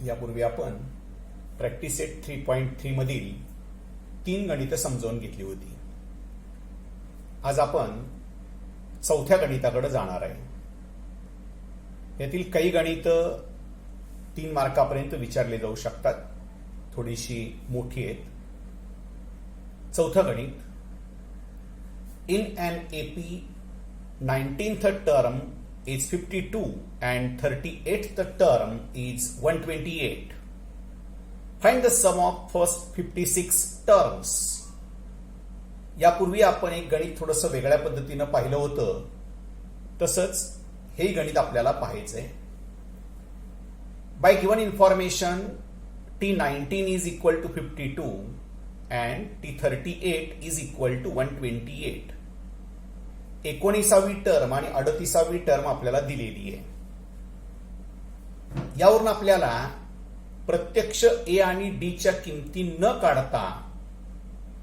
यापूर्वी आपण practice set 3.3 मधील 3 गणितं समजावून घेतली होती. आज आपण चौथ्या गणिताकडे जाणार आहे. यातील काही गणितं 3 मार्कापर्यंत विचारले जाऊ शकतात, थोडीशी मोठी आहेत. चौथं गणित, in an AP 19th term is 52 and 38th term is 128. Find the sum of first 56 terms. यापूर्वी आपण एक गणित थोडंसं वेगळ्या पद्धतीनं पाहिलं होतं, तसंच हे गणित आपल्याला पाहायचंय. By given information T19 is equal to 52 and T38 is equal to 128. 19वी term आणि 38वी टर्म आपल्याला दिलेली आहे. यावरून आपल्याला प्रत्यक्ष ए आणि डी च्या किमती न काढता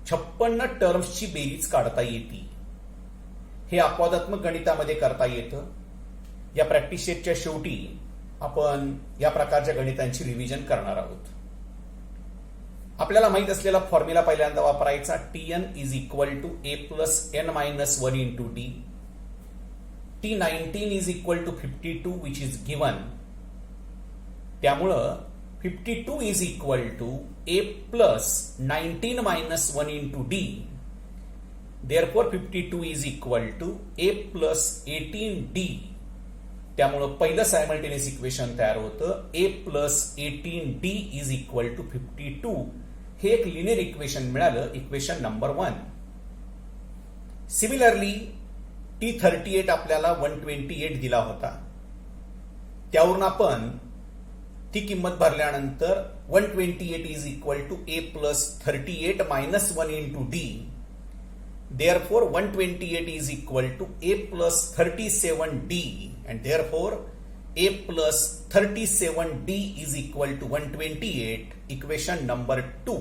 56 टर्म्सची बेरीज काढता येते. हे अपवादात्मक गणितामध्ये करता येतं. या प्रॅक्टिस सेटच्या शेवटी आपण या प्रकारच्या गणितांची रिव्हिजन करणार आहोत. आपल्याला माहित असलेला फॉर्म्युला पहिल्यांदा वापरायचा. Tn is equal to A plus N minus 1 into D. T19 is equal to 52 which is given. त्यामुळं 52 is equal to A plus 19 minus 1 into D. Therefore 52 is equal to A plus 18 D. त्यामुळं पहिलं simultaneous equation तयार होतं. A plus 18 D is equal to 52. हे एक linear equation मिळालं, equation number 1. सिमिलरली T38 आपल्याला 128 दिला होता. त्यावरून आपण ती किंमत भरल्यानंतर 128 is equal to A plus 38 minus 1 into D. Therefore 128 is equal to a plus 37d and therefore a plus 37d is equal to 128. Equation number 2.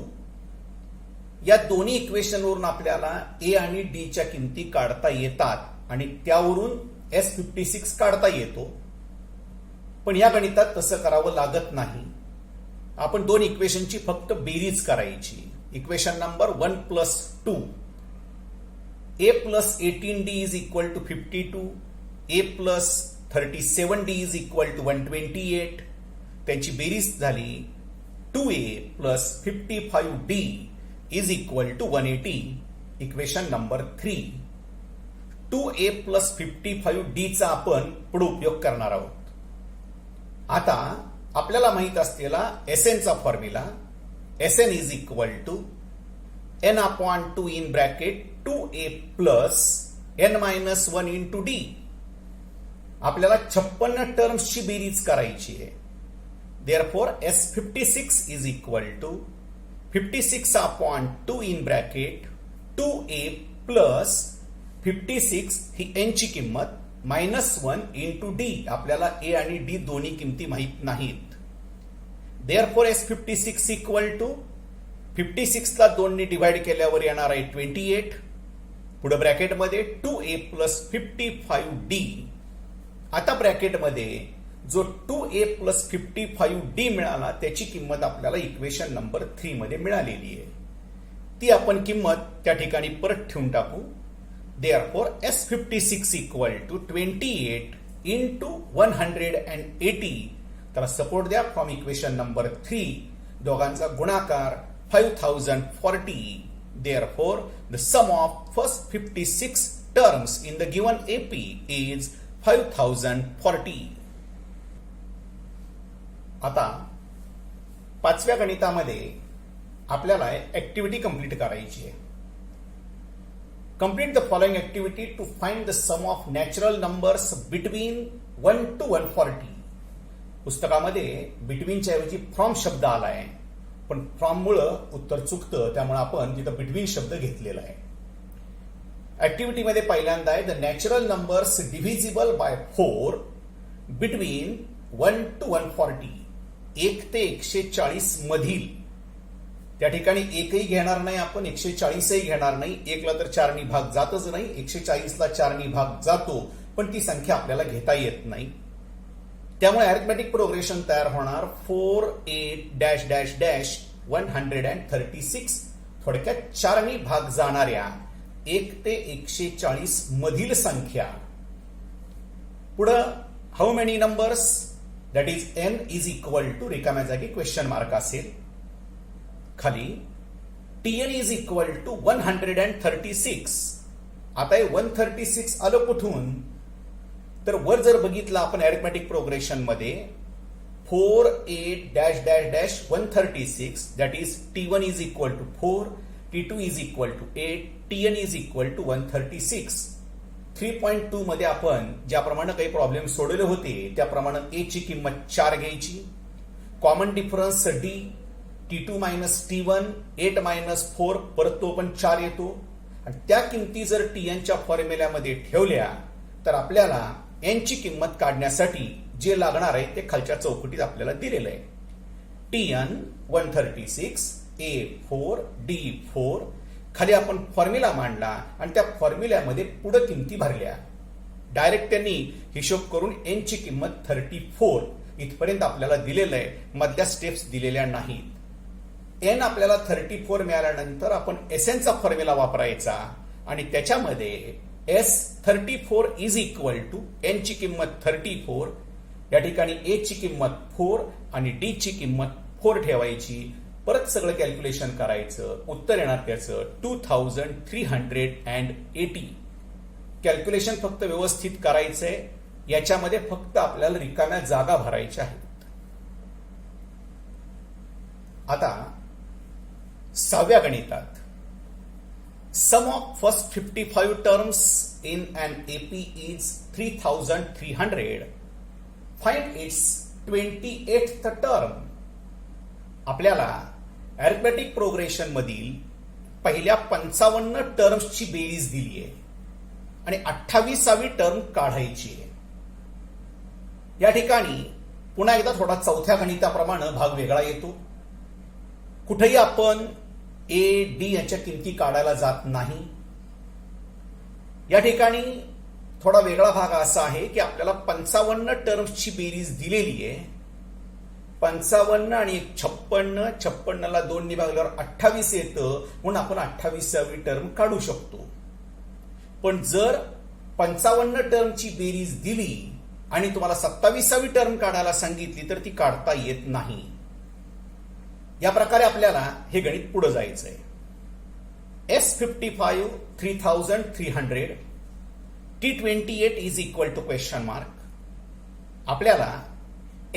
या दोन्ही इक्वेशन वरून आपल्याला a आणि d च्या किमती काढता येतात आणि त्यावरून S56 काढता येतो. पण या गणितात तसं करावं लागत नाही. आपण दोन इक्वेशनची फक्त बेरीज करायची. Equation number 1 plus 2. a plus 18d is equal to 52, a plus 37d is equal to 128. त्यांची बेरीज झाली 2a plus 55d is equal to 180. Equation number 3. 2a plus 55d चा आपण पुढे उपयोग करणार आहोत. आता आपल्याला माहित असलेला Sn चा formula, Sn is equal to n upon 2 in bracket 2a plus n minus 1 into d. आपल्याला 56 टर्म्सची बेरीज करायची आहे. Therefore S56 is equal to 56 upon 2 in bracket 2a plus 56 he n ची किंमत minus 1 into d. आपल्याला a आणि d दोन्ही किमती माहित नाहीत. Therefore S56 equal to 56 ला 2 ने डिवाइड केल्यावर येणार आहे 28. पुढे ब्रॅकेटमध्ये 2a प्लस 55d. आता ब्रॅकेटमध्ये जो 2a प्लस 55d मिळाला त्याची किंमत आपल्याला इक्वेशन नंबर 3 मध्ये मिळालेली आहे. ती आपण किंमत त्या ठिकाणी परत ठेवून टाकू. Therefore S56 equal to 28 into 180. तर सपोर्ट द्या फ्रॉम इक्वेशन नंबर 3. दोघांचा गुणाकार 5040. Therefore, the sum of first 56 terms in the given AP is 5040. आता पाचव्या गणितामध्ये आपल्याला ऍक्टिव्हिटी कंप्लीट करायची आहे. Complete the following activity to find the sum of natural numbers between 1 to 140. पुस्तकामध्ये बिटवीनच्या ऐवजी फ्रॉम शब्द आलाय, पण फ्रॉम मुळे उत्तर चुकतं, त्यामुळे आपण तिथं बिटवीन शब्द घेतलेला आहे. ऍक्टिव्हिटी मध्ये पहिल्यांदा आहे the natural numbers divisible by 4 between 1 to 140. 1 ते 140 मधील. त्या ठिकाणी एकही घेणार नाही आपण, 140ही घेणार नाही. 1 ला तर 4 नी भाग जातच नाही, 140 ला 4 नी भाग जातो, पण ती संख्या आपल्याला घेता येत नाही. त्यामुळे अरिथमेटिक प्रोग्रेशन तयार होणार 4 8 थोडक्यात 4 भाग जाणाऱ्या 1 ते 140 मधील संख्या. पुढं how many numbers, that is n is equal to रिकाम्या जागी क्वेश्चन मार्क असेल. खाली tn इज इक्वल टू 136. आता हे 136 आलं कुठून, तर वर जर बघितलं आपण अरिथमेटिक प्रोग्रेशन मध्ये 4 8 136 that is t1 is equal to 4, t2 is equal to 8, tn is equal to 136. 3.2 मध्ये आपण ज्याप्रमाणे काही प्रॉब्लेम सोडवले होते त्याप्रमाणे a ची किंमत 4 घ्यायची, common difference d, t2 minus t1, 8 minus 4, परत तो पण 4 येतो, आणि त्या किमती जर tnच्या फॉर्म्युल्यामध्ये ठेवल्या तर आपल्याला n ची किंमत काढण्यासाठी जे लागणार आहे ते खालच्या चौकटीत आपल्याला दिलेलं आहे. tn 136, a4, d4. खाली आपण फॉर्म्युला मांडला आणि त्या फॉर्म्युल्यामध्ये पुढे किमती भरल्या. डायरेक्ट त्यांनी हिशोब करून n ची किंमत 34 इथपर्यंत आपल्याला दिलेलं आहे, मधल्या स्टेप्स दिलेल्या नाहीत. n आपल्याला 34 मिळाल्यानंतर आपण Sn चा फॉर्म्युला वापरायचा आणि त्याच्यामध्ये S34 is equal to n ची किंमत 34, या ठिकाणी a ची किंमत 4 आणि d ची किंमत 4 ठेवायची. परत सगळं कॅल्क्युलेशन करायचं, उत्तर येणार त्याचं 2380. कॅल्क्युलेशन फक्त व्यवस्थित करायचंय, याच्यामध्ये फक्त आपल्याला रिकाम्या जागा भरायच्या आहेत. आता 6व्या गणितात sum of first 55 terms in an AP is 3300. Find its 28th term. आपल्याला अरिथमेटिक प्रोग्रेशन मधील पहिल्या 55 टर्म्सची बेरीज दिली आहे आणि 28वी टर्म काढायची आहे. या ठिकाणी पुन्हा एकदा थोडा चौथ्या गणिताप्रमाणे भाग वेगळा येतो. कुठेही आपण a d यांच्या किमती काढायला जात नाही. या ठिकाणी थोडा वेगळा भाग असा आहे की आपल्याला 55 टर्म्सची बेरीज दिलेली आहे. 55 आणि 56, 56ला 2 ने भागल्यावर 28 येतं, म्हणून आपण 28वी टर्म काढू शकतो. पण जर 55 टर्मची बेरीज दिली आणि तुम्हाला 27वी टर्म काढायला सांगितली तर ती काढता येत नाही. या प्रकारे आपल्याला हे गणित पुढे जायचंय. S55 3300, T28 is equal to question mark. आपल्याला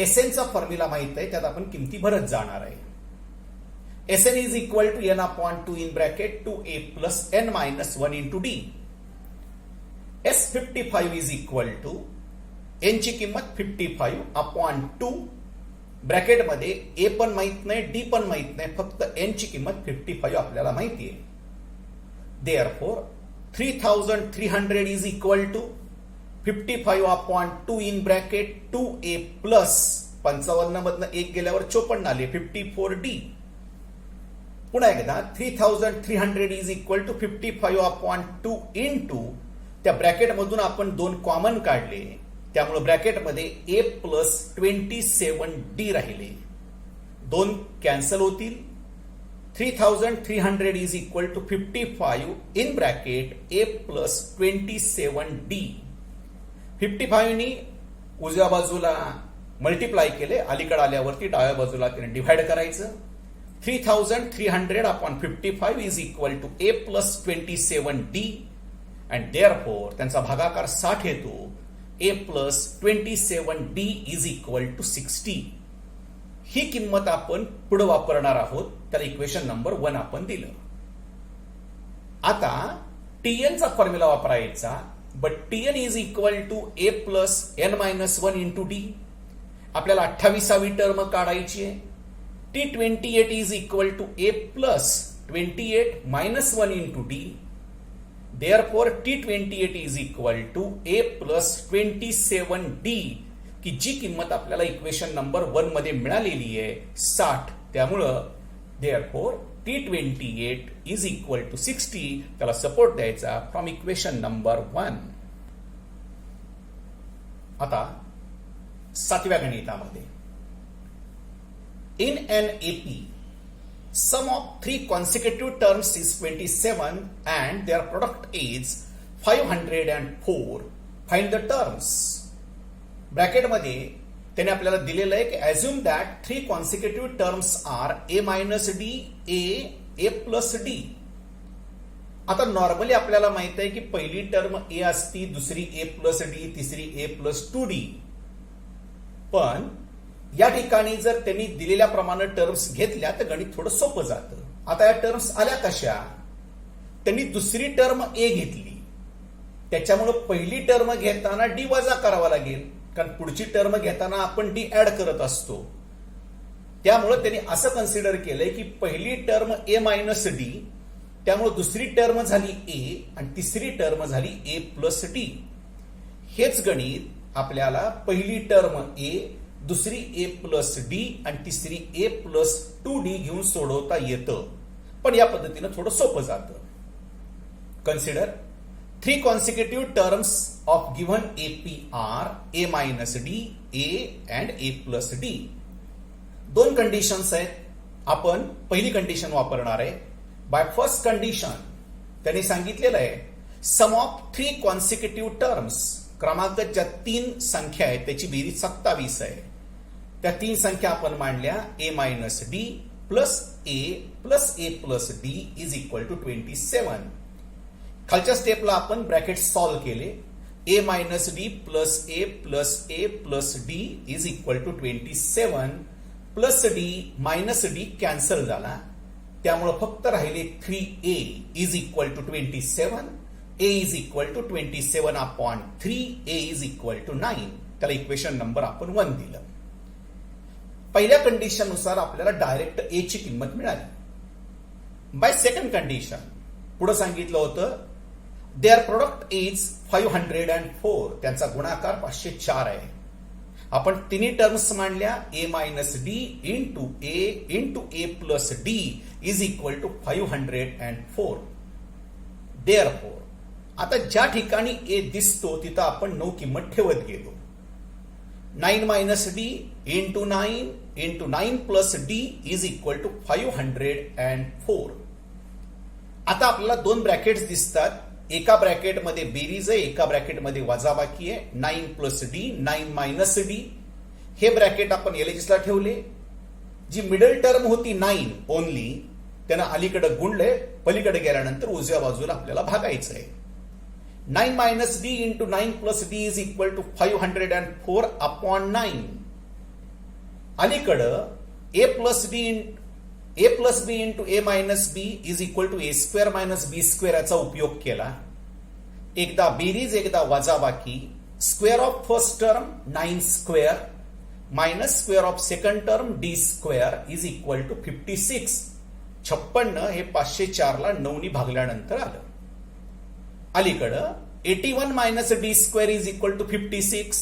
Sn चा फॉर्म्युला माहित आहे, त्यात आपण किमती भरत जाणार आहे. Sn is equal to n/2 in bracket 2a plus n minus 1 into d. S55 is equal to n ची किंमत 55/2, ब्रॅकेटमध्ये a पण माहित नाही, d पण माहित नाही, फक्त n ची किंमत 55 आपल्याला माहिती आहे. Therefore 3300 is equal to 55/2 in bracket 2a plus 55 मधनं 1 गेल्यावर 54 आले 54d. पुन्हा एकदा 3300 इज इक्वल टू 55/2 इंटू त्या ब्रॅकेटमधून आपण 2 कॉमन काढले, त्यामुळे ब्रॅकेटमध्ये a प्लस 27d राहिले. 2 कॅन्सल होतील. 3300 is equal to 55 in bracket a plus 27d. 55 नी उजव्या बाजूला मल्टिप्लाय केले, अलीकडे आल्यावरती डाव्या बाजूला त्याने डिव्हाइड करायचं. 3300/55 is equal to a plus 27d and therefore त्यांचा भागाकार 60 येतो. a plus 27d is equal to 60. ही किंमत आपण पुढे वापरणार आहोत, त्याला इक्वेशन नंबर 1 आपण दिलं. आता tn चा फॉर्म्युला वापरायचा, but tn is equal to a plus n minus 1 into d. आपल्याला 28वी टर्म काढायची आहे. T28 is equal to a plus 28 minus 1 into d. Therefore, T28 is equal to a plus 27d, की जी किंमत आपल्याला equation number 1 मध्ये मिळालेली आहे 60. त्यामुळं therefore T28 is equal to 60, त्याला सपोर्ट द्यायचा फ्रॉम इक्वेशन नंबर 1. आता 7व्या गणितामध्ये. In an AP sum of 3 consecutive terms is 27 and their product is 504. Find the terms. ब्रॅकेटमध्ये त्याने आपल्याला दिलेलं आहे की assume that 3 consecutive terms are a minus d, a plus d. आता नॉर्मली आपल्याला माहित आहे की पहिली टर्म a असती, दुसरी a plus d, तिसरी a plus 2d. पण या ठिकाणी जर त्यांनी दिलेल्याप्रमाणे टर्म्स घेतल्या तर गणित थोडं सोपं जातं. आता या टर्म्स आल्या कशा? त्यांनी दुसरी टर्म ए घेतली, त्याच्यामुळे पहिली टर्म घेताना डी वजा करावा लागेल, कारण पुढची टर्म घेताना आपण डी ऍड करत असतो. त्यामुळे त्यांनी असं कन्सिडर केलंय की पहिली टर्म ए मायनस डी, त्यामुळे दुसरी टर्म झाली ए आणि तिसरी टर्म झाली ए प्लस डी. हेच गणित आपल्याला पहिली टर्म ए, दुसरी ए प्लस डी आणि तिसरी ए प्लस 2d घेऊन सोडवता येतं. पण या पद्धतीनं थोडं सोपं जातं. Consider 3 consecutive terms of given AP are a minus d, a and a plus d. दोन कंडिशन्स आहेत. आपण पहिली कंडिशन वापरणार आहे. बाय फर्स्ट कंडिशन त्यांनी सांगितलेलं आहे सम ऑफ 3 consecutive terms, क्रमांक ज्या 3 संख्या आहेत त्याची बेरीज 27 आहे. त्या 3 संख्या आपण मांडल्या a minus D plus A plus D is equal to 27. खालच्या स्टेपला आपण ब्रॅकेट सॉल्व्ह केले. a minus D plus A plus D is equal to 27 plus D minus D cancel झाला, त्यामुळे फक्त राहिले 3a is equal to 27. a is equal to 27 upon 3, a is equal to 9. त्याला equation number आपण 1 दिलं. पहिल्या condition नुसार आपल्याला डायरेक्ट ए ची किंमत मिळाली. बाय सेकंड कंडिशन पुढे सांगितलं होतं देअर प्रोडक्ट इज 504, त्यांचा गुणाकार 504 आहे. आपण तिन्ही टर्म्स मांडल्या A minus D into A plus D is equal to 504. Therefore आता ज्या ठिकाणी ए दिसतो तिथं आपण 9 किंमत ठेवत गेलो. 9 minus D into 9 plus D is equal to 504. आता आपल्याला 2 ब्रॅकेट्स दिसतात. एका ब्रॅकेटमध्ये बेरीज आहे, एका ब्रॅकेटमध्ये वजाबाकी आहे. 9 प्लस डी, 9 मायनस डी. हे ब्रॅकेट आपण एलएचएसला ठेवले. जी मिडल टर्म होती 9 ओनली, त्यानं अलीकडे गुणले, पलीकडे गेल्यानंतर उजव्या बाजूला आपल्याला भागायचं आहे. 9 minus D into 9 plus D is equal to 504 upon 9. अलीकडं A plus B into A minus B is equal to A square minus B square याचा उपयोग केला. एकदा बेरीज एकदा वजाबाकी. Square of first term 9 square minus square of second term D square is equal to 56. 56 हे 504 ला 9 नी भागल्यानंतर आलं. अलीकडं 81 minus D square is equal to 56.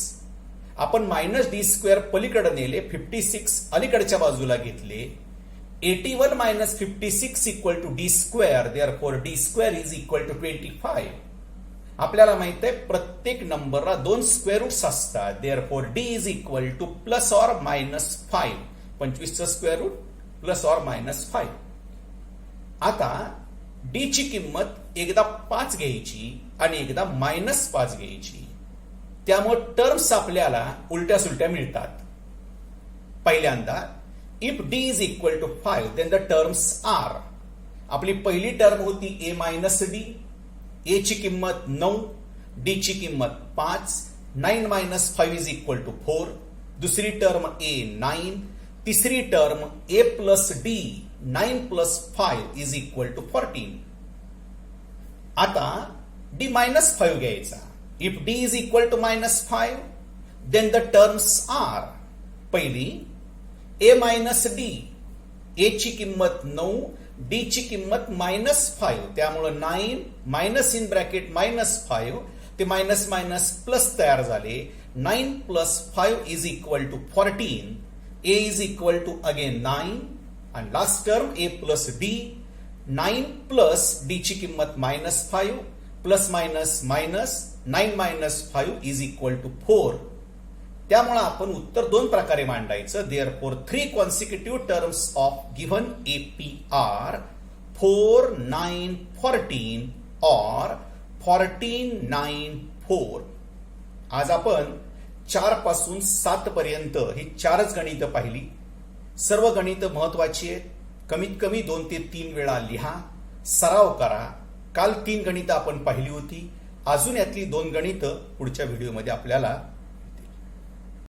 आपण मायनस डी स्क्वेअर पलीकडे नेले, 56 अलीकडच्या बाजूला घेतले. 81 minus 56 equal to D square, therefore D square is equal to 25. आपल्याला माहित आहे प्रत्येक नंबरला 2 स्क्वेअर रूट्स असतात. देअरफॉर D is equal to plus or minus 5. 25 चं square root plus or minus 5. आता डी ची किंमत एकदा 5 घ्यायची आणि एकदा मायनस 5 घ्यायची. त्यामुळे टर्म्स आपल्याला उलट्या सुलट्या मिळतात. पहिल्यांदा if D is equal to 5 then the terms are. आपली पहिली टर्म होती ए मायनस डी. ए ची किंमत 9, डी ची किंमत 5. 9 मायनस 5 इज इक्वल टू 4. दुसरी टर्म ए 9. तिसरी term A plus D 9 plus 5 is equal to 14. आता डी मायनस 5 घ्यायचा. If D is equal to minus 5 then the terms are. पहिली ए मायनस डी. ए ची किंमत 9, डी ची किंमत मायनस 5. त्यामुळे 9 मायनस इन ब्रॅकेट मायनस 5 ते मायनस मायनस प्लस तयार झाले. 9 plus 5 is equal to 14. A is equal to again 9 आणि last term A plus D. 9 plus D ची किंमत minus 5 plus minus minus 9 minus 5 is equal to 4. त्यामुळे आपण उत्तर दोन प्रकारे मांडायचं. Therefore 3 consecutive terms of given AP are 4, 9, 14 और 14, 9, 4. आज आपण 4 पासून 7 पर्यंत ही 4च गणितं पाहिली. सर्व गणितं महत्वाची आहेत. कमीत कमी 2 ते 3 वेळा लिहा, सराव करा. काल 3 गणितं आपण पाहिली होती. अजून यातली 2 गणितं पुढच्या व्हिडिओमध्ये आपल्याला